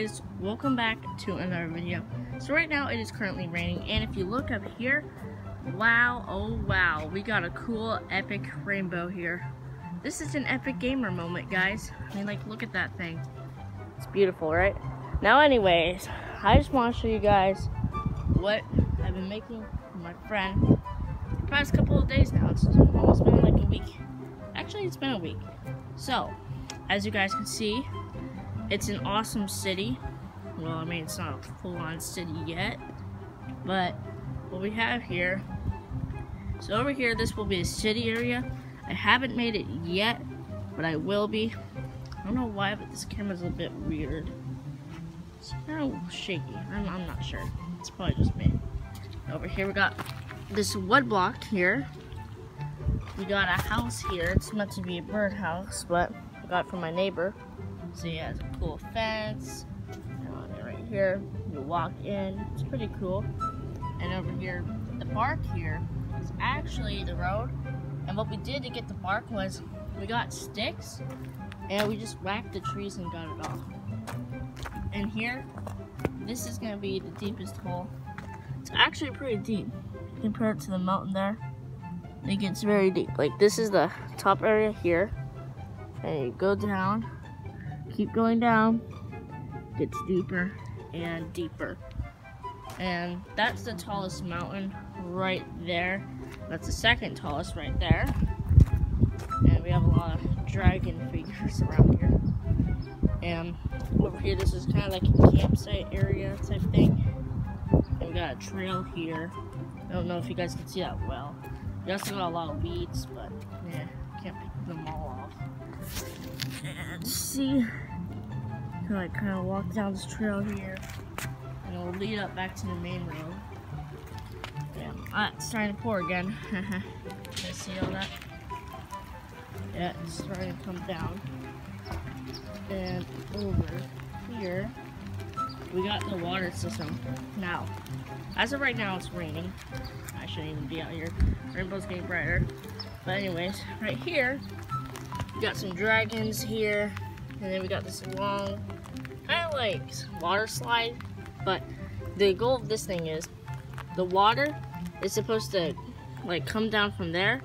guys, welcome back to another video. So right now it is currently raining, and if you look up here, wow, oh wow, we got a cool epic rainbow here. This is an epic gamer moment, guys. I mean, like, look at that thing. It's beautiful, right? Now anyways, I just want to show you guys what I've been making for my friend the past couple of days now. It's almost been like a week. Actually, it's been a week. So, as you guys can see, it's an awesome city. Well, I mean, it's not a full-on city yet, but what we have here, so over here, this will be a city area. I haven't made it yet, but I will be. I don't know why, but this camera's a bit weird. It's kind of shaky. I'm not sure. It's probably just me. Over here, we got this wood block here. We got a house here. It's meant to be a birdhouse, but I got it from my neighbor. So yeah, it's a cool fence. And right here, you walk in. It's pretty cool. And over here, the bark here is actually the road. And what we did to get the bark was we got sticks and we just whacked the trees and got it off. And here, this is gonna be the deepest hole. It's actually pretty deep compared to the mountain there. It gets very deep. Like, this is the top area here. And you go down. Keep going down, gets deeper and deeper. And that's the tallest mountain right there. That's the second tallest right there. And we have a lot of dragon figures around here. And over here, this is kind of like a campsite area type thing. And we got a trail here. I don't know if you guys can see that well. We also got a lot of weeds, but yeah, can't pick them all off. And see, kind of walk down this trail here, and it'll lead up back to the main road. Yeah, it's starting to pour again. You guys see all that? Yeah, it's starting to come down. And over here, we got the water system. Now, as of right now, it's raining. I shouldn't even be out here. Rainbow's getting brighter. But anyways, right here, we got some dragons here, and then we got this long, kind of like water slide. But the goal of this thing is, the water is supposed to like come down from there,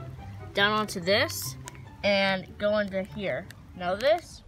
down onto this, and go into here. Now this